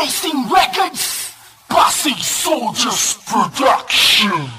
Racing Records, Pasig Soldiers Production.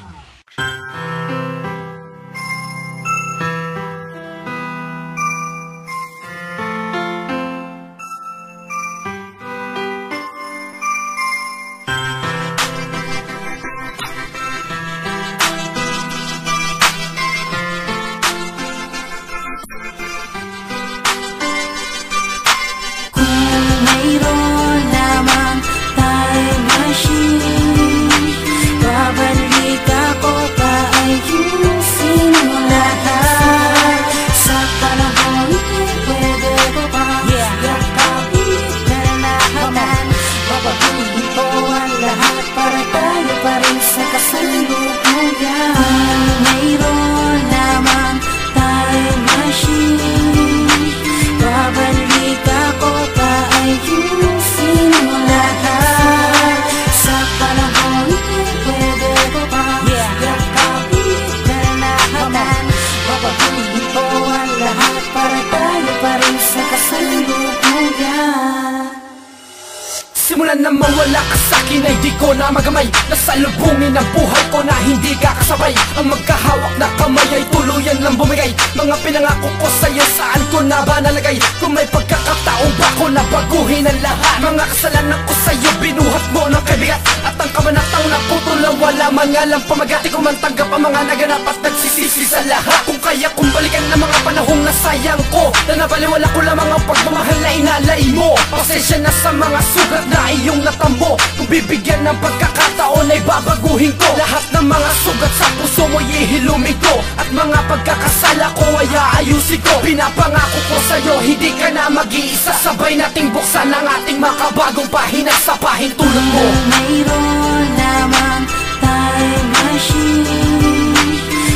Simulan na mawala ka sa'kin ay di ko na magamay. Nasalubungin ang buhay ko na hindi ka kasabay. Ang magkahawak na kamay ay tuluyan lang bumigay. Mga pinangako ko sa'yo saan ko na ba nalagay? Kung may pagkakataon ba ko na baguhin ang lahat? Mga kasalanan ko sa'yo binuhat mo ng kabigat. At ang kabanatang naputol na wala man nga lang pamagati. Kung man tanggap ang mga naganap at nagsisisi sa lahat. Kung kaya kong balikan ang mga panahong nasayang ko, na nabaliwala ko lamang ang pagmamahal na inalay mo. Pasensya na sa mga sugat na iyong natambo. Kung bibigyan ng pagkakataon ay babaguhin ko lahat ng mga sugat sa puso mo, ihilumin ko. At mga pagkakasala ko ay aayusin ko. Pinapangako ko sa'yo, hindi ka na mag-iisa. Sabay nating buksan ang ating makabagong pahina sa pahintulot mo. Mayroon naman tayong machine,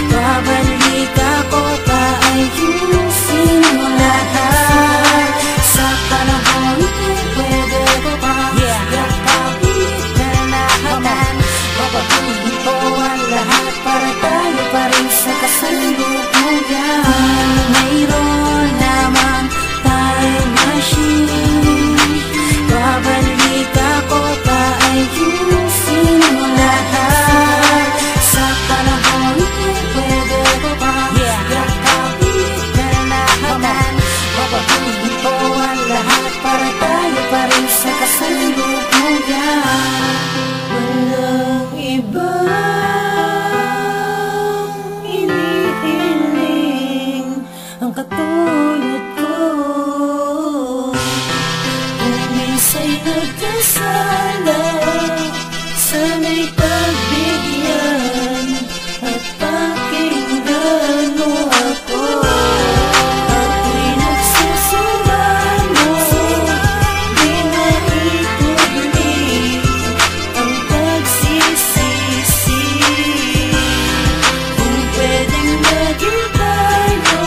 babalik ako pa ayusin mo lahat. Sa panahon pwede ko pa yakapin ka na naman. Babaguhin ko ang lahat para tayo pa rin sa kasalukuyan. Mayroon naman tayong machine, babalik ako pa ayusin mo lahat. Sa panahon pwede ko pa yakapin ka na naman. Babaguhin ko ang lahat para tayo pa rin sa kasalukuyan. Walang iba inihiling ang katulad ko. Kung minsa'y nagkasala, sana'y pagbigyan at pakinggan mo ako. Ako'y nagsasawano, di na ituloy ang pagsisisi. Kung pwedeng maging tayo,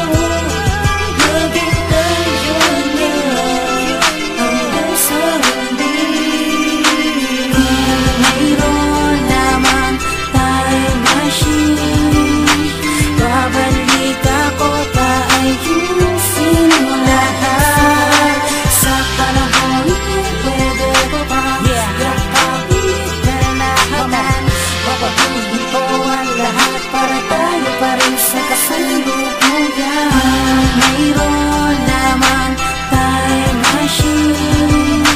maging tayo na hanggang sa huli. Mayroon naman tayong machine, babalik ako pa ayusin mo lahat. Sa panahon pwede ko pa yakapin ka na naman. Babaguhin ko ang lahat para tayo pa rin sa kasalukuyan. Mayroon naman tayong machine,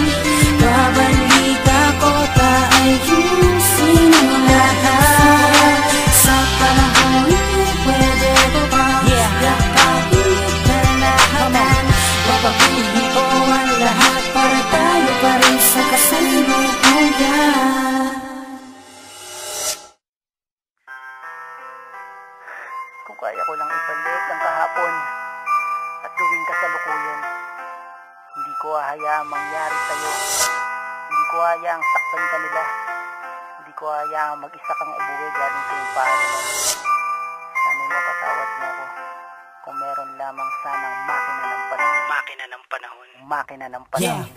babalik ako pa ayusin mo lahat. Sa panahon pwede ko pa yakapin ka na naman. Babaguhin ko ang lahat para tayo pa rin sa kasalukuyan. Kung kaya ko lang ibalik ang kahapon at gawing kasalukuyan, hindi ko hahayaang mangyari sa'yo. Hindi ko hahayaang saktan ka nila. Hindi ko hahayaang mag-isa kang umuwi galing sa iyong bahay. Sana'y mapatawad mo ako kung meron lamang sanang makina ng panahon. Makina ng panahon. Makina ng panahon.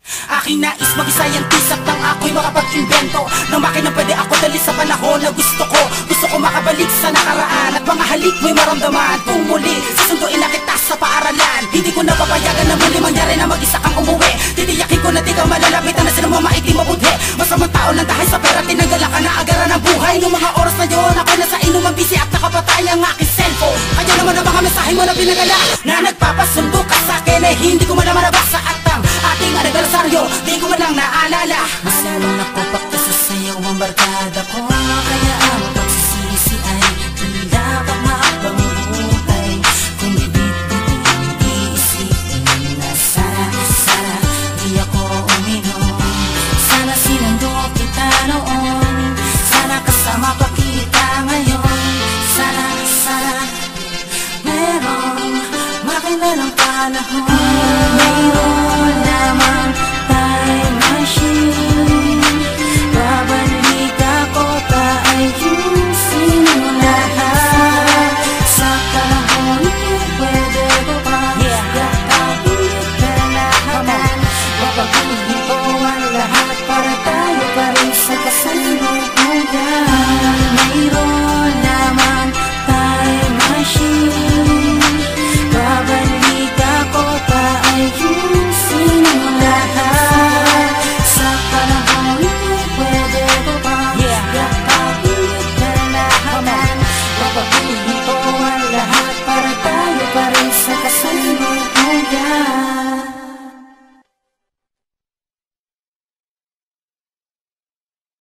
Aking nais mag-scientist at nang ako'y makapag-invento ng makina pwede ako dali sa panahon na gusto ko. Gusto ko makabalik sa nakaraan at mga halik mo'y maramdaman. Kung muli, susunduin na kita sa paaralan. Hindi ko na papayagan na muli mangyari na mag-isa kang umuwi. Titiyakin ko na di ka malalapitan na sila mo na pinagala na nagpapasundo ka sa'kin ay hindi ko man naman nabasa. At ang ating anagasaryo di ko man lang naalala.